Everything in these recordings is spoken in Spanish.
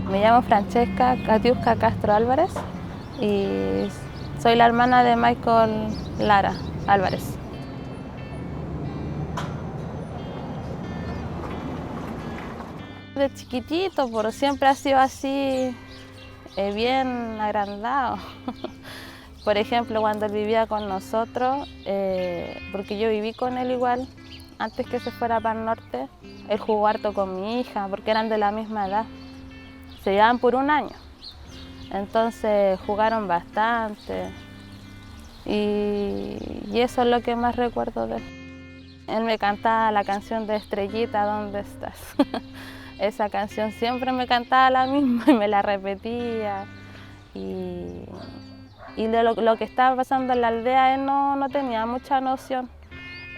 Me llamo Francesca Katiuska Castro Álvarez y soy la hermana de Michael Lara Álvarez. De chiquitito, pero siempre ha sido así, bien agrandado. Por ejemplo, cuando él vivía con nosotros, porque yo viví con él igual, antes que se fuera para el norte, él jugó harto con mi hija, porque eran de la misma edad. Se llevaban por un año, entonces jugaron bastante y eso es lo que más recuerdo de él. Él me cantaba la canción de Estrellita, ¿dónde estás? Esa canción siempre me cantaba la misma y me la repetía. Y de lo que estaba pasando en la aldea él no tenía mucha noción.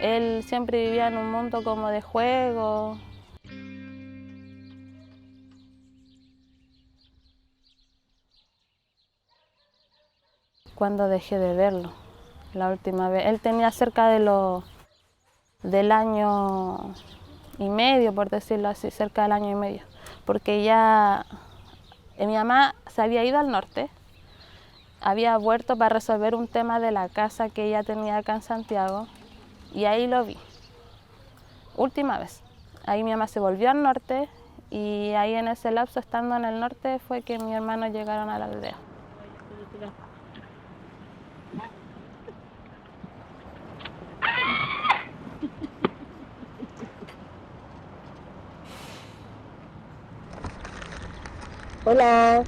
Él siempre vivía en un mundo como de juego. Cuando dejé de verlo, la última vez. Él tenía cerca del año y medio, por decirlo así, cerca del año y medio. Porque ya mi mamá se había ido al norte, había vuelto para resolver un tema de la casa que ella tenía acá en Santiago y ahí lo vi, última vez. Ahí mi mamá se volvió al norte y ahí en ese lapso, estando en el norte, fue que mis hermanos llegaron a la aldea. Hola,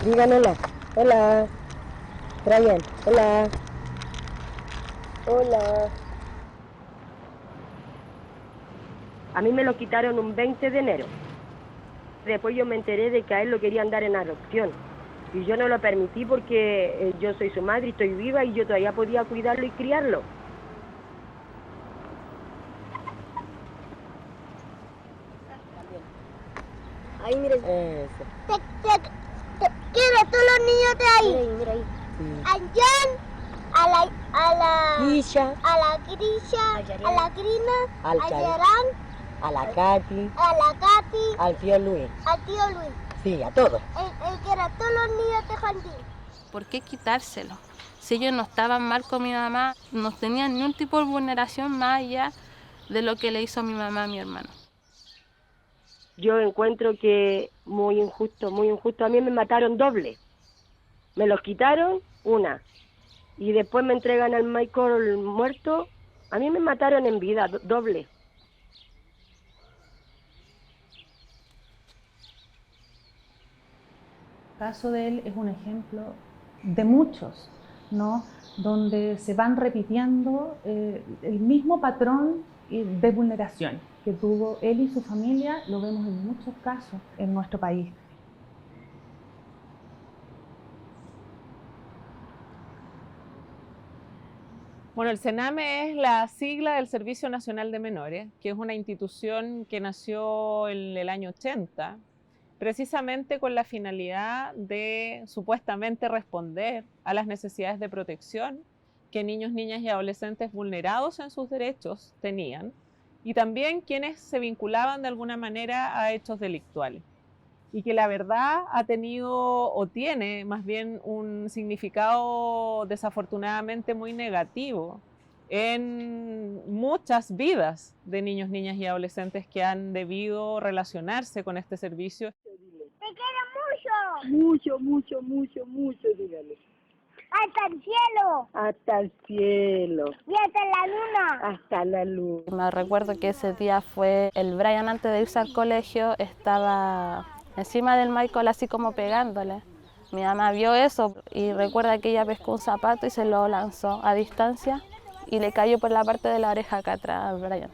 digan hola, hola, Brian, hola, hola. A mí me lo quitaron un 20 de enero. Después yo me enteré de que a él lo querían dar en adopción. Y yo no lo permití porque yo soy su madre y estoy viva y yo todavía podía cuidarlo y criarlo. Ahí, mira. Eso. Quiero a todos los niños de ahí. Mira ahí. Sí. A Jan, a la Grisha, a la Grisha, a la Grina, Al a Cari. Gerán, a la Katy, a la Katy, al tío Luis. al tío Luis. Sí, a todos. Él quiere a todos los niños de jardín. ¿Por qué quitárselo? Si ellos no estaban mal con mi mamá, no tenían ningún tipo de vulneración más allá de lo que le hizo mi mamá a mi hermano. Yo encuentro que muy injusto, muy injusto. A mí me mataron doble. Me los quitaron una y después me entregan al Michael muerto. A mí me mataron en vida, doble. El caso de él es un ejemplo de muchos, ¿no? Donde se van repitiendo el mismo patrón de vulneración que tuvo él y su familia. Lo vemos en muchos casos en nuestro país. Bueno, el CENAME es la sigla del Servicio Nacional de Menores, que es una institución que nació en el año 80, precisamente con la finalidad de supuestamente responder a las necesidades de protección que niños, niñas y adolescentes vulnerados en sus derechos tenían, y también quienes se vinculaban de alguna manera a hechos delictuales. Y que la verdad ha tenido o tiene más bien un significado desafortunadamente muy negativo en muchas vidas de niños, niñas y adolescentes que han debido relacionarse con este servicio. Te quiero mucho. Mucho, dígale. Hasta el cielo. Hasta el cielo. Y hasta la luna. Hasta la luz. Me recuerdo que ese día fue el Brian, antes de irse al colegio, estaba encima del Michael así como pegándole. Mi mamá vio eso y recuerda que ella pescó un zapato y se lo lanzó a distancia y le cayó por la parte de la oreja acá atrás a Brian.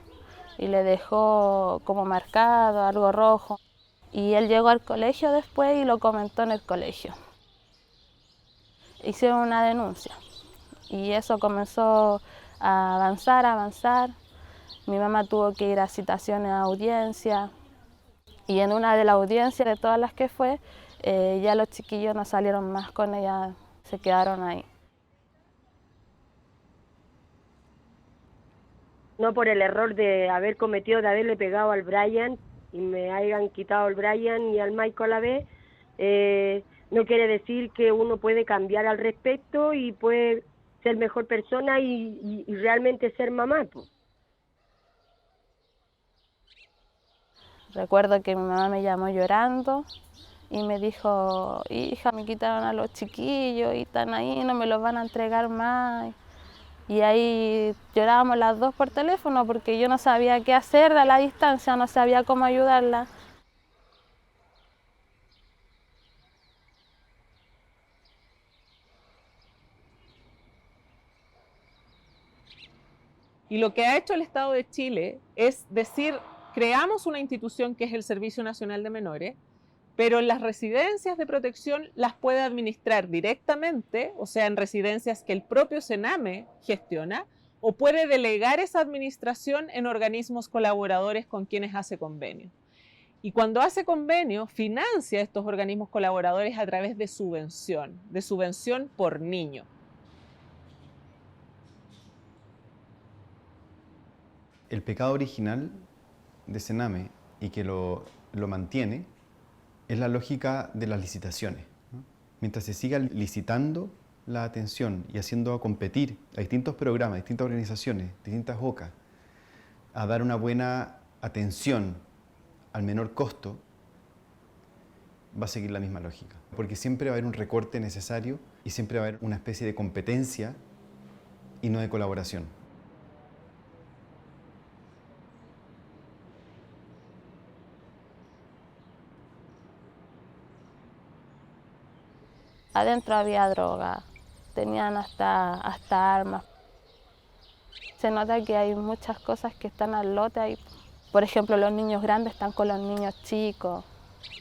Y le dejó como marcado, algo rojo. Y él llegó al colegio después y lo comentó en el colegio. Hicieron una denuncia y eso comenzó a avanzar, a avanzar. Mi mamá tuvo que ir a citaciones a audiencia y en una de las audiencias, de todas las que fue, ya los chiquillos no salieron más con ella, se quedaron ahí. No por el error de haber cometido, de haberle pegado al Brian y me hayan quitado al Brian y al Michael a la vez, no quiere decir que uno puede cambiar al respecto y puede ser mejor persona y realmente ser mamá, pues. Recuerdo que mi mamá me llamó llorando y me dijo, hija, me quitaron a los chiquillos y están ahí, no me los van a entregar más. Y ahí llorábamos las dos por teléfono porque yo no sabía qué hacer a la distancia, no sabía cómo ayudarla. Y lo que ha hecho el Estado de Chile es decir, creamos una institución que es el Servicio Nacional de Menores, pero las residencias de protección las puede administrar directamente, o sea, en residencias que el propio Sename gestiona, o puede delegar esa administración en organismos colaboradores con quienes hace convenio. Y cuando hace convenio, financia estos organismos colaboradores a través de subvención por niño. El pecado original de Sename y que lo mantiene es la lógica de las licitaciones, ¿no? Mientras se siga licitando la atención y haciendo competir a distintos programas, distintas organizaciones, distintas OCA, a dar una buena atención al menor costo, va a seguir la misma lógica. Porque siempre va a haber un recorte necesario y siempre va a haber una especie de competencia y no de colaboración. Adentro había droga, tenían hasta armas. Se nota que hay muchas cosas que están al lote ahí. Por ejemplo, los niños grandes están con los niños chicos.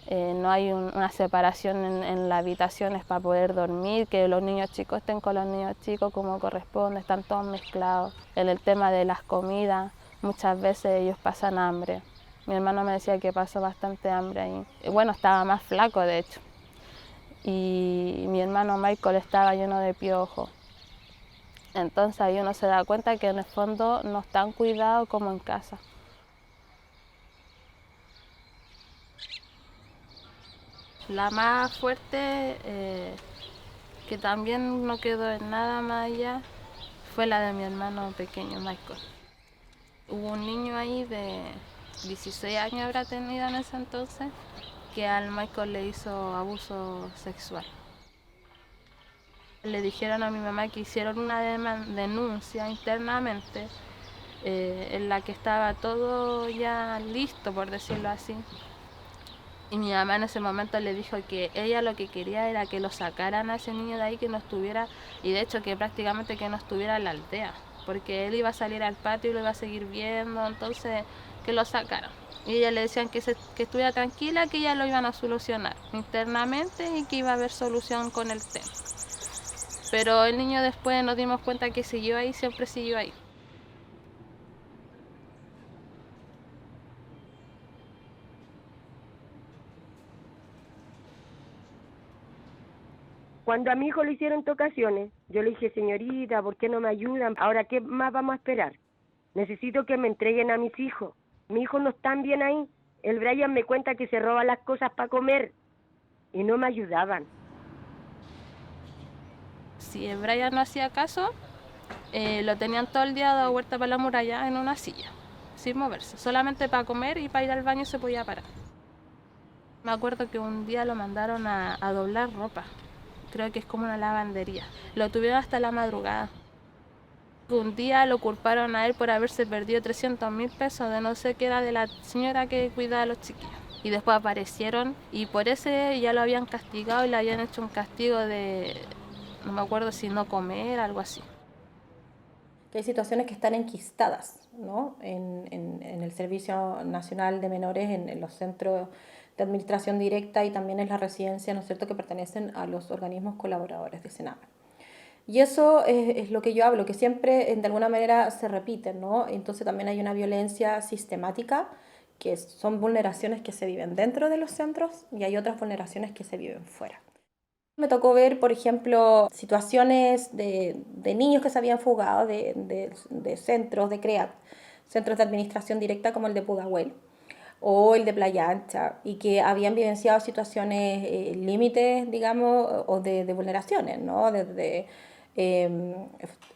No hay una separación en las habitaciones para poder dormir, que los niños chicos estén con los niños chicos como corresponde, están todos mezclados. En el tema de las comidas, muchas veces ellos pasan hambre. Mi hermano me decía que pasó bastante hambre ahí. Bueno, estaba más flaco de hecho. Y mi hermano Michael estaba lleno de piojos. Entonces ahí uno se da cuenta que en el fondo no están cuidados como en casa. La más fuerte, que también no quedó en nada más allá, fue la de mi hermano pequeño Michael. Hubo un niño ahí de 16 años habrá tenido en ese entonces, que al Michael le hizo abuso sexual. Le dijeron a mi mamá que hicieron una denuncia internamente en la que estaba todo ya listo, por decirlo así. Y mi mamá en ese momento le dijo que ella lo que quería era que lo sacaran a ese niño de ahí, que no estuviera, y de hecho que prácticamente que no estuviera en la aldea, porque él iba a salir al patio y lo iba a seguir viendo, entonces que lo sacaran. Y ella le decían que estuviera tranquila, que ya lo iban a solucionar internamente y que iba a haber solución con el tema. Pero el niño después nos dimos cuenta que siguió ahí, siempre siguió ahí. Cuando a mi hijo le hicieron tocaciones, yo le dije, señorita, ¿por qué no me ayudan? Ahora, ¿qué más vamos a esperar? Necesito que me entreguen a mis hijos. Mis hijos no están bien ahí. El Brian me cuenta que se roba las cosas para comer y no me ayudaban. Si el Brian no hacía caso, lo tenían todo el día dado vuelta para la muralla en una silla, sin moverse. Solamente para comer y para ir al baño se podía parar. Me acuerdo que un día lo mandaron a doblar ropa. Creo que es como una lavandería. Lo tuvieron hasta la madrugada. Un día lo culparon a él por haberse perdido 300.000 pesos de no sé qué era de la señora que cuidaba a los chiquillos. Y después aparecieron y por ese ya lo habían castigado y le habían hecho un castigo de, no me acuerdo si no comer, algo así. que hay situaciones que están enquistadas, ¿no? en el Servicio Nacional de Menores, en los centros de administración directa y también en la residencia, ¿no es cierto?, que pertenecen a los organismos colaboradores de Sename. Y eso es lo que yo hablo, que siempre de alguna manera se repiten, ¿no? Entonces también hay una violencia sistemática, que son vulneraciones que se viven dentro de los centros y hay otras vulneraciones que se viven fuera. Me tocó ver, por ejemplo, situaciones de niños que se habían fugado de centros de CREAT, centros de administración directa como el de Pudahuel o el de Playa Ancha, y que habían vivenciado situaciones límites, digamos, o de vulneraciones, ¿no? Desde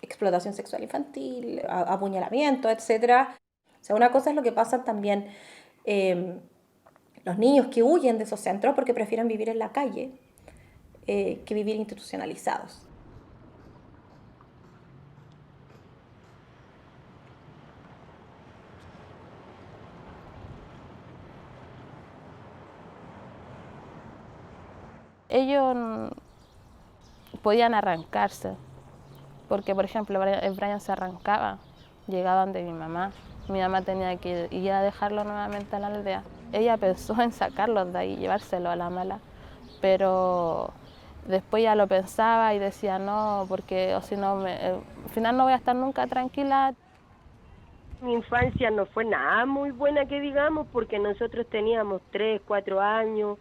explotación sexual infantil, apuñalamiento, etc. O sea, una cosa es lo que pasa también los niños que huyen de esos centros porque prefieren vivir en la calle que vivir institucionalizados. Ellos podían arrancarse, porque por ejemplo el Brian se arrancaba, llegaban de mi mamá tenía que ir a dejarlo nuevamente a la aldea. Ella pensó en sacarlos de ahí, llevárselo a la mala, pero después ya lo pensaba y decía no, porque o si no, al final no voy a estar nunca tranquila. Mi infancia no fue nada muy buena que digamos, porque nosotros teníamos 3, 4 años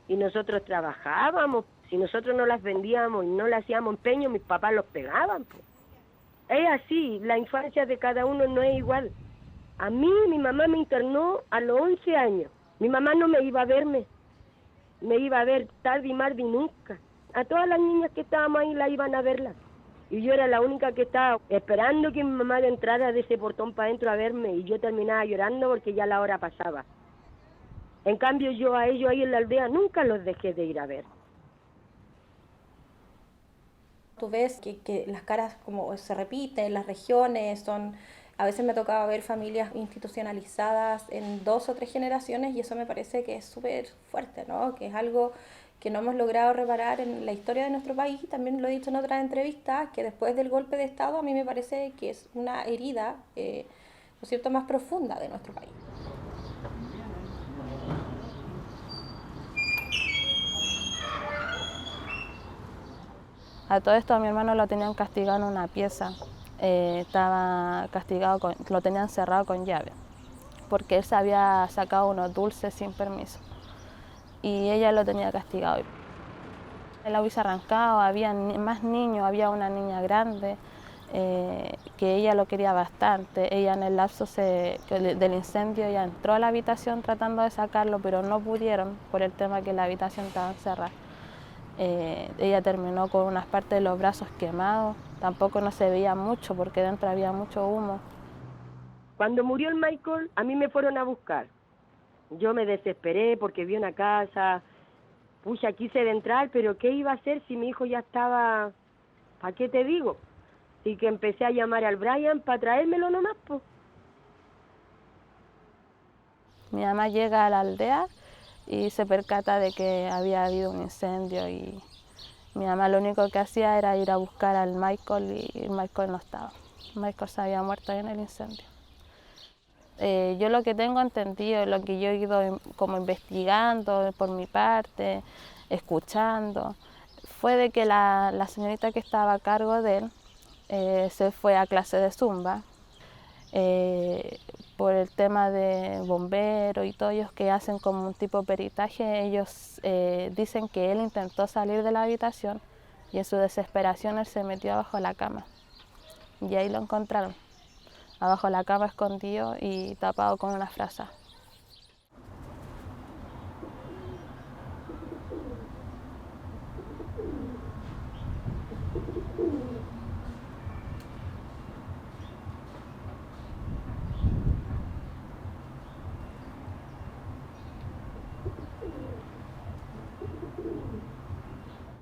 y nosotros trabajábamos. Si nosotros no las vendíamos y no le hacíamos empeño, mis papás los pegaban, pues. Es así, la infancia de cada uno no es igual. A mí mi mamá me internó a los 11 años. Mi mamá no me iba a verme. Me iba a ver tarde y marde y nunca. A todas las niñas que estábamos ahí la iban a verla. Y yo era la única que estaba esperando que mi mamá entrara de ese portón para adentro a verme, y yo terminaba llorando porque ya la hora pasaba. En cambio yo a ellos ahí en la aldea nunca los dejé de ir a ver. Tú ves que las caras como se repiten, las regiones son... A veces me tocaba ver familias institucionalizadas en 2 o 3 generaciones y eso me parece que es súper fuerte, ¿no? Que es algo que no hemos logrado reparar en la historia de nuestro país. También lo he dicho en otras entrevistas, que después del golpe de Estado a mí me parece que es una herida, ¿no es cierto?, más profunda de nuestro país. A todo esto a mi hermano lo tenían castigado en una pieza, estaba castigado, lo tenían cerrado con llave, porque él se había sacado unos dulces sin permiso y ella lo tenía castigado. Él la hubiese arrancado, había más niños, había una niña grande que ella lo quería bastante. Ella en el lapso del incendio ya entró a la habitación tratando de sacarlo, pero no pudieron por el tema que la habitación estaba encerrada. Ella terminó con unas partes de los brazos quemados, tampoco no se veía mucho porque dentro había mucho humo. Cuando murió el Michael, a mí me fueron a buscar. Yo me desesperé porque vi una casa, pucha, quise entrar, pero ¿qué iba a hacer si mi hijo ya estaba? ¿Para qué te digo? Así que empecé a llamar al Brian para traérmelo nomás, pues. Mi mamá llega a la aldea y se percata de que había habido un incendio y mi mamá lo único que hacía era ir a buscar al Michael y el Michael no estaba. Michael se había muerto ahí en el incendio. Yo lo que tengo entendido, lo que yo he ido como investigando por mi parte, escuchando, fue de que la señorita que estaba a cargo de él se fue a clase de zumba. Por el tema de bomberos y todo, ellos que hacen como un tipo de peritaje, ellos dicen que él intentó salir de la habitación y en su desesperación él se metió abajo de la cama y ahí lo encontraron, abajo de la cama escondido y tapado con una frasa.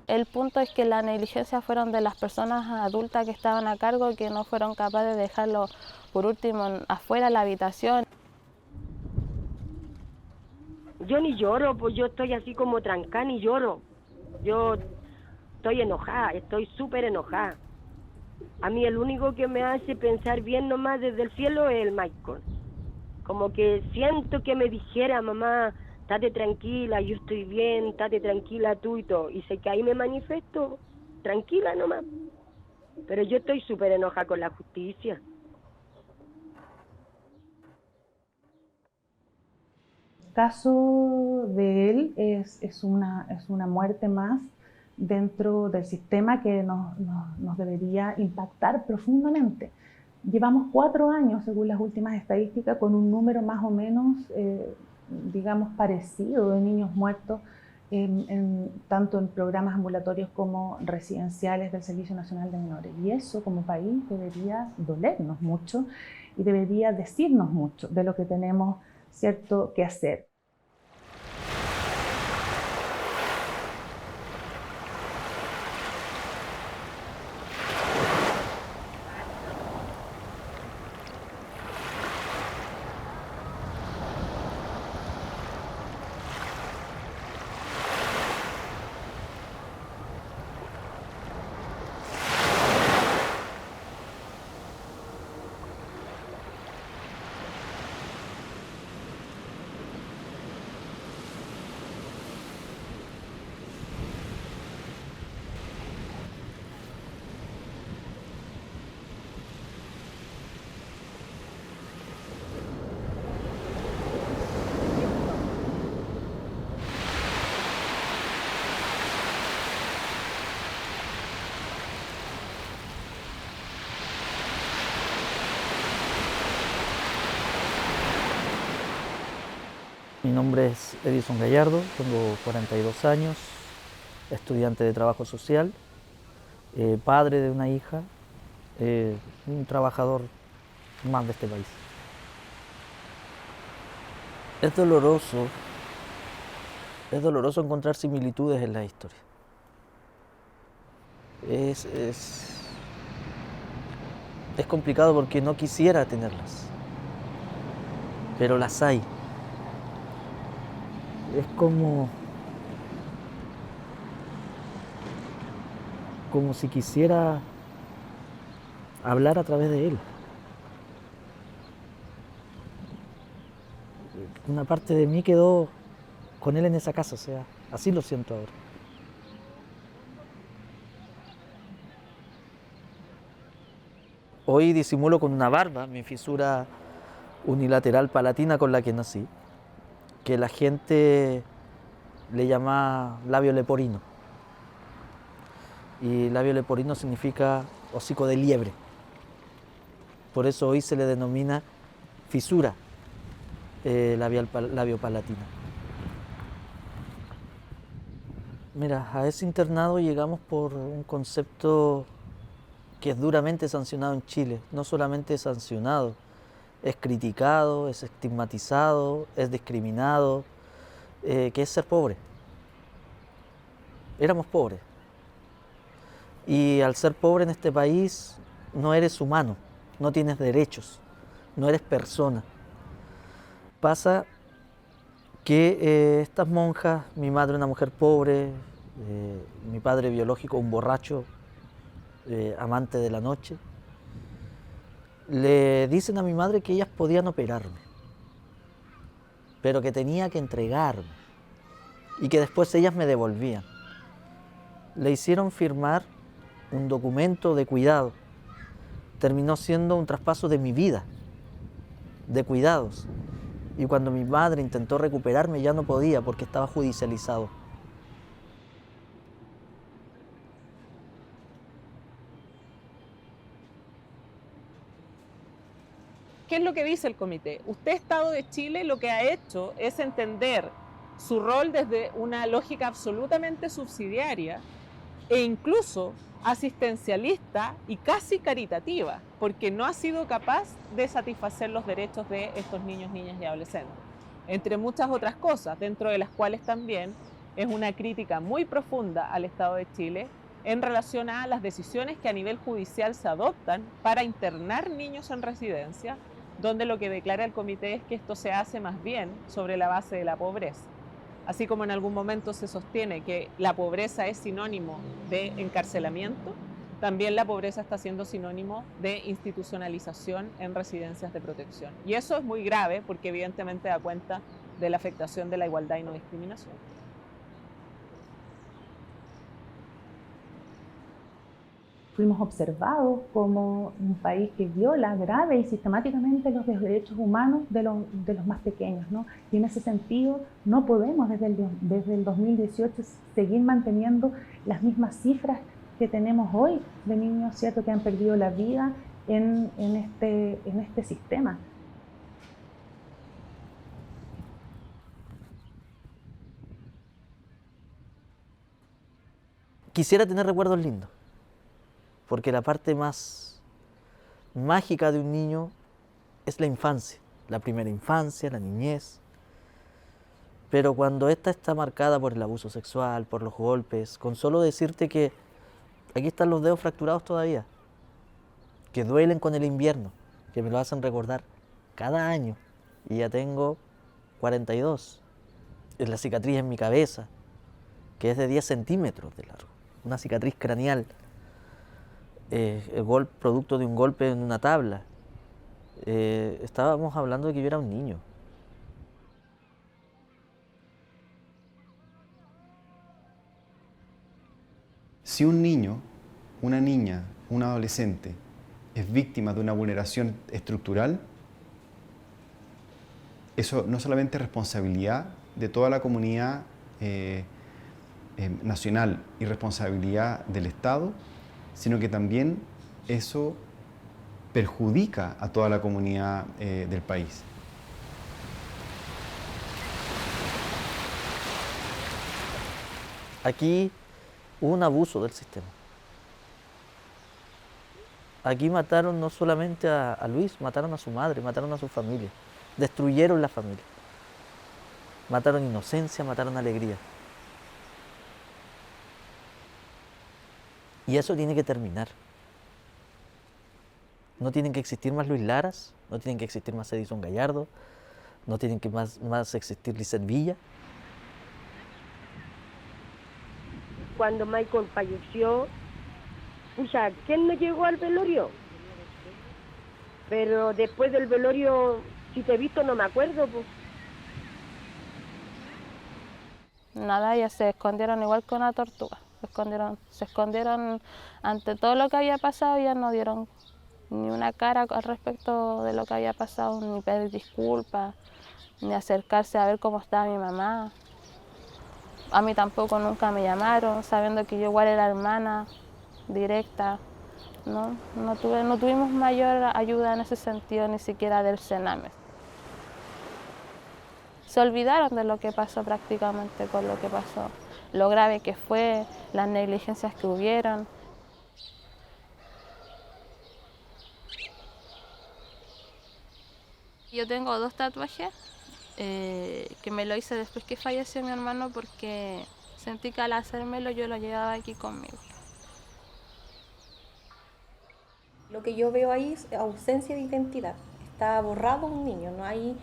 El punto es que la negligencia fueron de las personas adultas que estaban a cargo, que no fueron capaces de dejarlo por último afuera de la habitación. Yo ni lloro, pues yo estoy así como trancada, ni lloro. Yo estoy enojada, estoy súper enojada. A mí el único que me hace pensar bien nomás desde el cielo es el Michael. Como que siento que me dijera, mamá, estate tranquila, yo estoy bien, estate tranquila tú y todo. Y sé que ahí me manifiesto tranquila nomás. Pero yo estoy súper enojada con la justicia. El caso de él es una muerte más dentro del sistema que nos debería impactar profundamente. Llevamos 4 años, según las últimas estadísticas, con un número más o menos, digamos, parecido de niños muertos, tanto en programas ambulatorios como residenciales del Servicio Nacional de Menores. Y eso, como país, debería dolernos mucho y debería decirnos mucho de lo que tenemos, ¿cierto?, que hacer. Mi nombre es Edison Gallardo, tengo 42 años, estudiante de trabajo social, padre de una hija, un trabajador más de este país. Es doloroso encontrar similitudes en la historia. Es complicado porque no quisiera tenerlas, pero las hay. Es como si quisiera hablar a través de él. Una parte de mí quedó con él en esa casa, o sea, así lo siento ahora. Hoy disimulo con una barba mi fisura unilateral palatina con la que nací, que la gente le llama labio leporino. Y labio leporino significa hocico de liebre. Por eso hoy se le denomina fisura labio palatina. Mira, a ese internado llegamos por un concepto que es duramente sancionado en Chile. No solamente es sancionado, es criticado, es estigmatizado, es discriminado, que es ser pobre. Éramos pobres. Y al ser pobre en este país no eres humano, no tienes derechos, no eres persona. Pasa que estas monjas, mi madre una mujer pobre, mi padre biológico un borracho, amante de la noche, le dicen a mi madre que ellas podían operarme, pero que tenía que entregarme y que después ellas me devolvían. Le hicieron firmar un documento de cuidado. Terminó siendo un traspaso de mi vida, de cuidados. Y cuando mi madre intentó recuperarme ya no podía porque estaba judicializado. ¿Qué es lo que dice el comité? Usted, Estado de Chile, lo que ha hecho es entender su rol desde una lógica absolutamente subsidiaria e incluso asistencialista y casi caritativa, porque no ha sido capaz de satisfacer los derechos de estos niños, niñas y adolescentes, entre muchas otras cosas, dentro de las cuales también es una crítica muy profunda al Estado de Chile en relación a las decisiones que a nivel judicial se adoptan para internar niños en residencia, donde lo que declara el comité es que esto se hace más bien sobre la base de la pobreza. Así como en algún momento se sostiene que la pobreza es sinónimo de encarcelamiento, también la pobreza está siendo sinónimo de institucionalización en residencias de protección. Y eso es muy grave porque evidentemente da cuenta de la afectación de la igualdad y no discriminación. Fuimos observados como un país que viola grave y sistemáticamente los derechos humanos de los más pequeños, ¿no? Y en ese sentido no podemos desde el 2018 seguir manteniendo las mismas cifras que tenemos hoy de niños, ¿cierto?, que han perdido la vida en este sistema. Quisiera tener recuerdos lindos, porque la parte más mágica de un niño es la infancia, la primera infancia, la niñez. Pero cuando esta está marcada por el abuso sexual, por los golpes, con solo decirte que aquí están los dedos fracturados todavía, que duelen con el invierno, que me lo hacen recordar cada año, y ya tengo 42. Es la cicatriz en mi cabeza, que es de 10 centímetros de largo, una cicatriz craneal, producto de un golpe en una tabla. Estábamos hablando de que yo era un niño. Si un niño, una niña, un adolescente es víctima de una vulneración estructural, eso no solamente es responsabilidad de toda la comunidad nacional y responsabilidad del Estado, sino que también eso perjudica a toda la comunidad del país. Aquí hubo un abuso del sistema. Aquí mataron no solamente a Luis, mataron a su madre, mataron a su familia, destruyeron la familia, mataron inocencia, mataron alegría. Y eso tiene que terminar. No tienen que existir más Luis Laras, no tienen que existir más Edison Gallardo, no tienen que más existir Lizeth Villa. Cuando Michael falleció, pucha, ¿quién no llegó al velorio? Pero después del velorio, si te he visto, no me acuerdo, pues. Nada, ellas se escondieron igual que una tortuga. Se escondieron ante todo lo que había pasado y ya no dieron ni una cara al respecto de lo que había pasado, ni pedir disculpas, ni acercarse a ver cómo estaba mi mamá. A mí tampoco nunca me llamaron, sabiendo que yo igual era hermana directa. No tuvimos mayor ayuda en ese sentido, ni siquiera del Sename. Se olvidaron de lo que pasó prácticamente con lo que pasó, lo grave que fue, las negligencias que hubieron. Yo tengo 2 tatuajes que me lo hice después que falleció mi hermano porque sentí que al hacérmelo yo lo llevaba aquí conmigo. Lo que yo veo ahí es ausencia de identidad. Está borrado un niño, no hay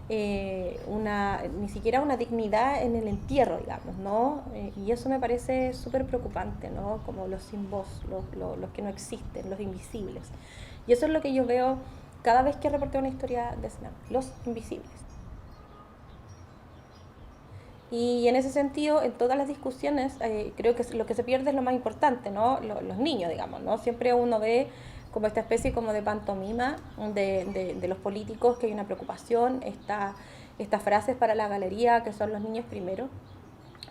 ni siquiera una dignidad en el entierro, digamos, ¿no? Y eso me parece súper preocupante, ¿no? Como los sin voz, los que no existen, los invisibles. Y eso es lo que yo veo cada vez que reporteo una historia de Sename, los invisibles. Y en ese sentido, en todas las discusiones, creo que lo que se pierde es lo más importante, ¿no? Los niños, digamos, ¿no? Siempre uno ve como esta especie como de pantomima de los políticos, que hay una preocupación, estas frases para la galería, que son los niños primero.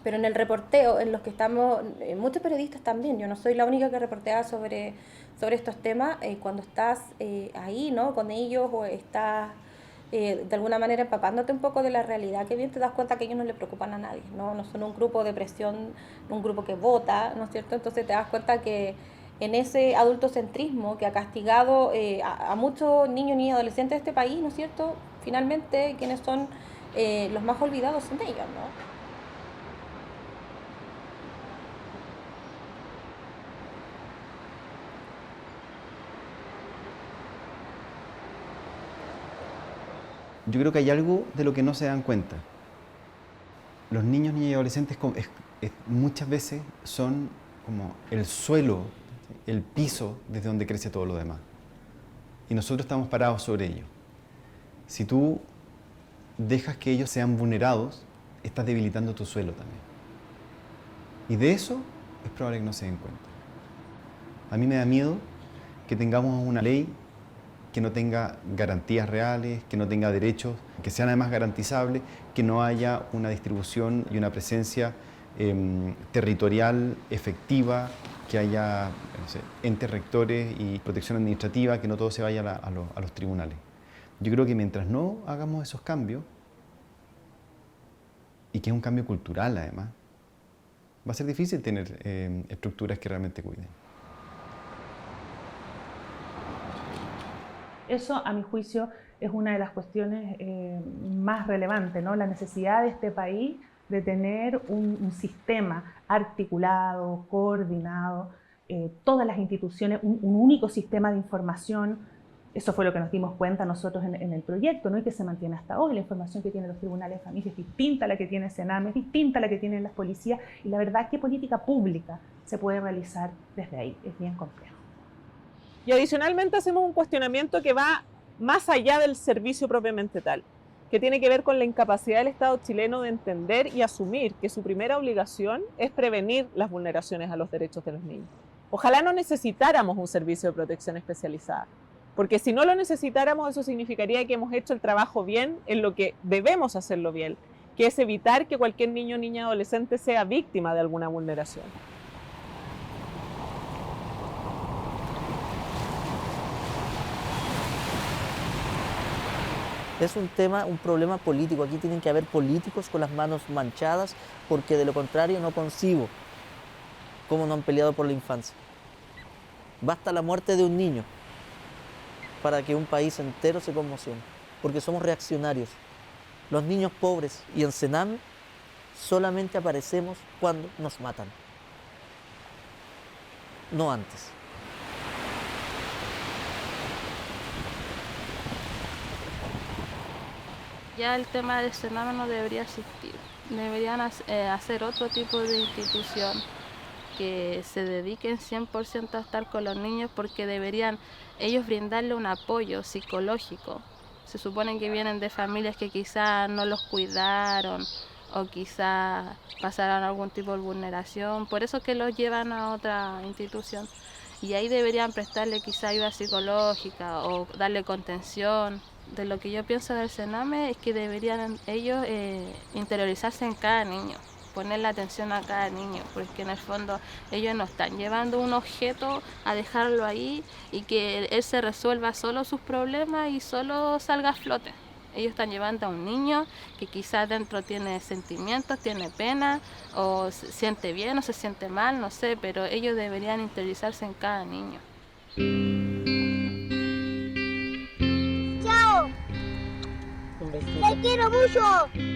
Pero en el reporteo, en los que estamos, muchos periodistas también, yo no soy la única que reportea sobre estos temas, cuando estás ahí, ¿no?, con ellos, o estás de alguna manera empapándote un poco de la realidad, que bien te das cuenta que ellos no le preocupan a nadie, no son un grupo de presión, un grupo que vota, ¿no es cierto? Entonces te das cuenta que en ese adultocentrismo que ha castigado a muchos niños y adolescentes de este país, ¿no es cierto?, finalmente quienes son los más olvidados son ellos, ¿no? Yo creo que hay algo de lo que no se dan cuenta. Los niños, niñas y adolescentes muchas veces son como el suelo el piso desde donde crece todo lo demás. Y nosotros estamos parados sobre ello. Si tú dejas que ellos sean vulnerados, estás debilitando tu suelo también. Y de eso es probable que no se den cuenta. A mí me da miedo que tengamos una ley que no tenga garantías reales, que no tenga derechos, que sean además garantizables, que no haya una distribución y una presencia territorial efectiva, que haya no sé, entes rectores y protección administrativa, que no todo se vaya a los tribunales. Yo creo que mientras no hagamos esos cambios, y que es un cambio cultural además, va a ser difícil tener estructuras que realmente cuiden. Eso, a mi juicio, es una de las cuestiones más relevantes, ¿no? La necesidad de este país de tener un sistema articulado, coordinado, todas las instituciones, un único sistema de información. Eso fue lo que nos dimos cuenta nosotros en el proyecto, ¿no? Y que se mantiene hasta hoy. La información que tienen los tribunales de familia es distinta a la que tiene Sename, es distinta a la que tienen las policías, y la verdad, ¿qué política pública se puede realizar desde ahí? Es bien complejo. Y adicionalmente hacemos un cuestionamiento que va más allá del servicio propiamente tal, que tiene que ver con la incapacidad del Estado chileno de entender y asumir que su primera obligación es prevenir las vulneraciones a los derechos de los niños. Ojalá no necesitáramos un servicio de protección especializada, porque si no lo necesitáramos, eso significaría que hemos hecho el trabajo bien en lo que debemos hacerlo bien, que es evitar que cualquier niño, niña, adolescente sea víctima de alguna vulneración. Es un problema político. Aquí tienen que haber políticos con las manos manchadas, porque de lo contrario no concibo cómo no han peleado por la infancia. Basta la muerte de un niño para que un país entero se conmocione, porque somos reaccionarios. Los niños pobres y en Sename solamente aparecemos cuando nos matan, no antes. Ya el tema del Sename no debería existir. Deberían hacer otro tipo de institución que se dediquen 100% a estar con los niños, porque deberían ellos brindarle un apoyo psicológico. Se supone que vienen de familias que quizás no los cuidaron o quizás pasaron algún tipo de vulneración, por eso que los llevan a otra institución. Y ahí deberían prestarle quizá ayuda psicológica o darle contención. De lo que yo pienso del Sename es que deberían ellos interiorizarse en cada niño, poner la atención a cada niño, porque en el fondo ellos no están llevando un objeto a dejarlo ahí y que él se resuelva solo sus problemas y solo salga a flote. Ellos están llevando a un niño que quizás dentro tiene sentimientos, tiene pena, o se siente bien o se siente mal, no sé, pero ellos deberían interiorizarse en cada niño. ¡Chao! ¡Te quiero mucho!